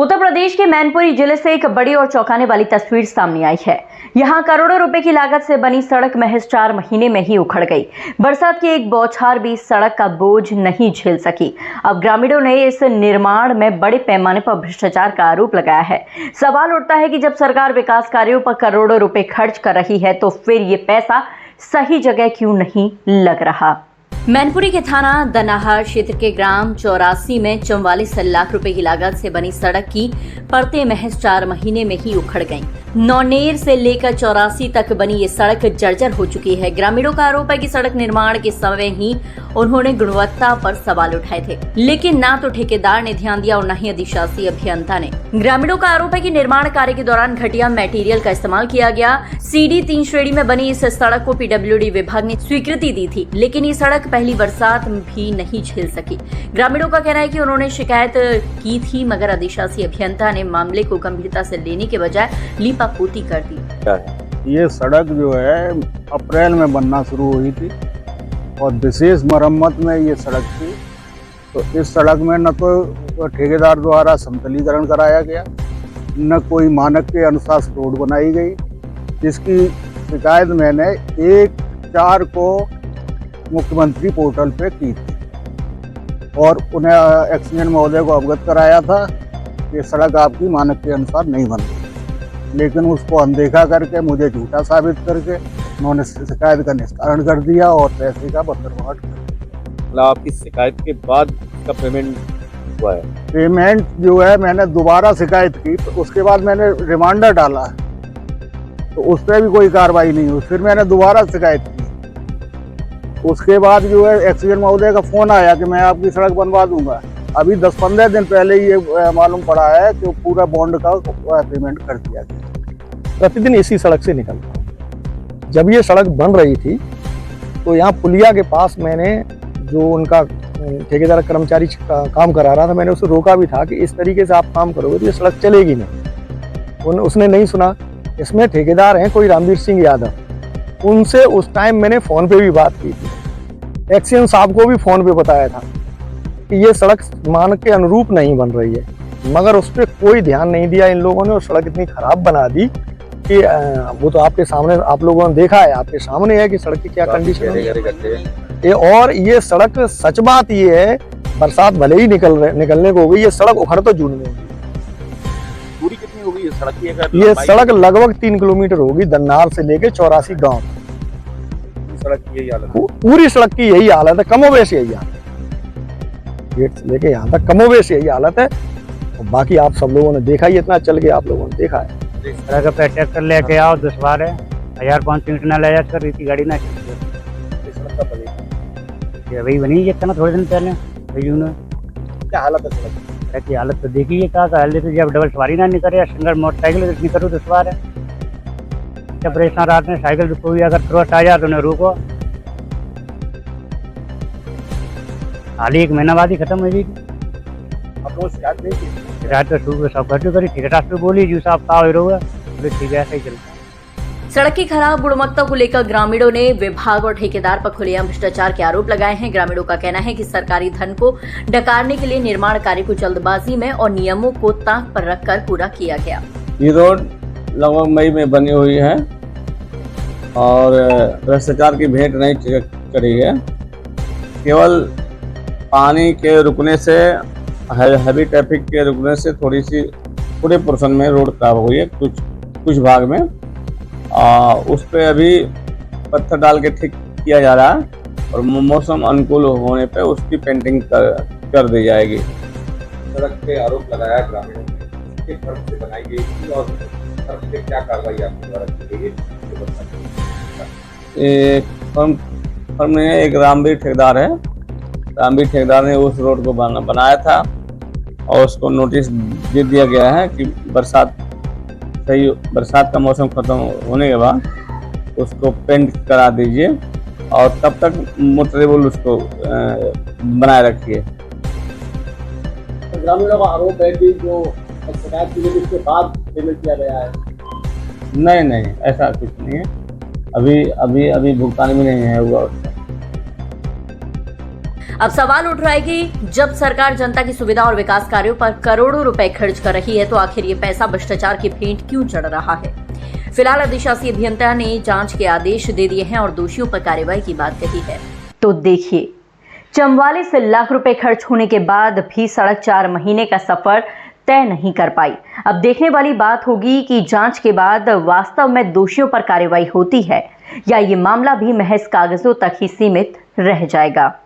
उत्तर प्रदेश के मैनपुरी जिले से एक बड़ी और चौंकाने वाली तस्वीर सामने आई है। यहां करोड़ों रुपए की लागत से बनी सड़क महज 4 महीने में ही उखड़ गई। बरसात की एक बौछार भी सड़क का बोझ नहीं झेल सकी। अब ग्रामीणों ने इस निर्माण में बड़े पैमाने पर भ्रष्टाचार का आरोप लगाया है। सवाल उठता है कि जब सरकार विकास कार्यों पर करोड़ों रुपए खर्च कर रही है तो फिर ये पैसा सही जगह क्यों नहीं लग रहा। मैनपुरी के थाना दनाहर क्षेत्र के ग्राम 84 में 44 लाख रुपए की लागत से बनी सड़क की परतें महज 4 महीने में ही उखड़ गईं। नौनेर से लेकर 84 तक बनी ये सड़क जर्जर हो चुकी है। ग्रामीणों का आरोप है कि सड़क निर्माण के समय ही उन्होंने गुणवत्ता पर सवाल उठाए थे, लेकिन ना तो ठेकेदार ने ध्यान दिया और न ही अधिशासी अभियंता ने। ग्रामीणों का आरोप है कि निर्माण कार्य के दौरान घटिया मटेरियल का इस्तेमाल किया गया। सीडी 3 श्रेणी में बनी इस सड़क को पीडब्ल्यूडी विभाग ने स्वीकृति दी थी, लेकिन ये सड़क पहली बरसात भी नहीं झेल सकी। ग्रामीणों का कहना है कि उन्होंने शिकायत की थी, मगर अधिशासी अभियंता ने मामले को गंभीरता से लेने के बजाय लीपापोती कर दी। ये सड़क जो है अप्रैल में बनना शुरू हुई थी और विशेष मरम्मत में ये सड़क थी। तो इस सड़क में न तो ठेकेदार द्वारा समतलीकरण कराया गया, न कोई मानक के अनुसार रोड बनाई गई, जिसकी शिकायत मैंने 1/4 को मुख्यमंत्री पोर्टल पे की थी और उन्हें एक्सीडेंट महोदय को अवगत कराया था कि सड़क आपकी मानक के अनुसार नहीं बन रही, लेकिन उसको अनदेखा करके मुझे झूठा साबित करके उन्होंने शिकायत का निस्तारण कर दिया और पैसे का बंदरगाह कर दिया। मतलब आपकी शिकायत के बाद इसका पेमेंट हुआ है? पेमेंट जो है मैंने दोबारा शिकायत की, तो उसके बाद मैंने रिमांडर डाला तो उस पर भी कोई कार्रवाई नहीं हुई। फिर मैंने दोबारा शिकायत की, उसके बाद जो है एक्सीडेंट महोदय का फोन आया कि मैं आपकी सड़क बनवा दूंगा। अभी 10-15 दिन पहले ये मालूम पड़ा है कि पूरा बॉन्ड का पेमेंट कर दिया गया। प्रतिदिन इसी सड़क से निकलता हूँ। जब ये सड़क बन रही थी तो यहाँ पुलिया के पास मैंने जो उनका ठेकेदार कर्मचारी काम करा रहा था, मैंने उसे रोका भी था कि इस तरीके से आप काम करोगे तो ये सड़क चलेगी नहीं। उसने नहीं सुना। इसमें ठेकेदार हैं कोई रामवीर सिंह यादव, उनसे उस टाइम मैंने फ़ोन पे भी बात की थी। एक्सीएम साहब को भी फ़ोन पे बताया था कि ये सड़क मानक के अनुरूप नहीं बन रही है, मगर उस पर कोई ध्यान नहीं दिया इन लोगों ने और सड़क इतनी ख़राब बना दी कि वो तो आपके सामने, आप लोगों ने देखा है, आपके सामने है कि सड़क की क्या कंडीशन है। और ये सड़क, सच बात ये है, बरसात भले ही निकलने को हो गई, ये सड़क उखड़ तो जून में होगी। दूरी कितनी होगी ये सड़क की? ये सड़क लगभग 3 किलोमीटर होगी, दन्नार से लेके 84 गाँव। सड़क की यही हालत है? पूरी सड़क की यही हालत है, कमोबेश यही हालत है। गेट से लेके यहाँ तक कमोबेश यही हालत है। और बाकी आप सब लोगों ने देखा ही, इतना चल के आप लोगों ने देखा है। सड़क पे ट्रैक्टर लेके आओ, दुश्वार है, 1000-500 ईंट ना ले जा कर रही गाड़ी ना चलती। अभी बनी है ना थोड़े दिन पहले जून में। क्या हालत है सड़क की? हालत तो देखिए क्या हालत है। जब डबल सवारी ना निकले या सिंगल मोटरसाइकिल निकलो दुश्वार है। जब परेशान रात में साइकिल कोई अगर क्रॉस आ जाए तो उन्हें रोको। हाल ही 1 महीना बाद ही खत्म हुई। रात तो सब घटू करी ठेकेदार से बोली जू साहब का हो ठीक है, ऐसा ही चलता। सड़क की खराब गुणवत्ता को लेकर ग्रामीणों ने विभाग और ठेकेदार पर खुलेआम भ्रष्टाचार के आरोप लगाए हैं। ग्रामीणों का कहना है कि सरकारी धन को डकारने के लिए निर्माण कार्य को जल्दबाजी में और नियमों को ताक पर रखकर पूरा किया गया। ये रोड लगभग मई में बनी हुई है और भ्रष्टाचार की भेंट नहीं चढ़ी है। केवल पानी के रुकने से, हैवी ट्रैफिक के रुकने से थोड़ी सी पूरे पोर्शन में रोड खराब हुई है, कुछ भाग में। उस पे अभी पत्थर डाल के ठीक किया जा रहा है और मौसम अनुकूल होने पे उसकी पेंटिंग कर दी जाएगी। सड़क पे आरोप लगाया ग्रामीणों ने, किस फर्म से बनाई गई थी और फर्म पे क्या कार्रवाई आपके द्वारा की गई? फर्म ने एक रामवीर ठेकेदार है, रामवीर ठेकेदार ने उस रोड को बनाया था और उसको नोटिस दे दिया गया है कि बरसात का मौसम खत्म होने के बाद उसको पेंट करा दीजिए और तब तक मोटरेबल उसको बनाए रखिए। ग्रामीणों का आरोप है कि जो शिकायत की गई उसके बाद पेमेंट किया गया है। नहीं, ऐसा कुछ नहीं है। अभी भुगतान भी नहीं है हुआ उसका। अब सवाल उठ रहा है कि जब सरकार जनता की सुविधा और विकास कार्यों पर करोड़ों रुपए खर्च कर रही है तो आखिर ये पैसा भ्रष्टाचार की भेंट क्यों चढ़ रहा है। फिलहाल अधिशासी अभियंता ने जांच के आदेश दे दिए हैं और दोषियों पर कार्रवाई की बात कही है। तो देखिए, 44 लाख रुपए खर्च होने के बाद भी सड़क 4 महीने का सफर तय नहीं कर पाई। अब देखने वाली बात होगी कि जांच के बाद वास्तव में दोषियों पर कार्रवाई होती है या ये मामला भी महज कागजों तक ही सीमित रह जाएगा।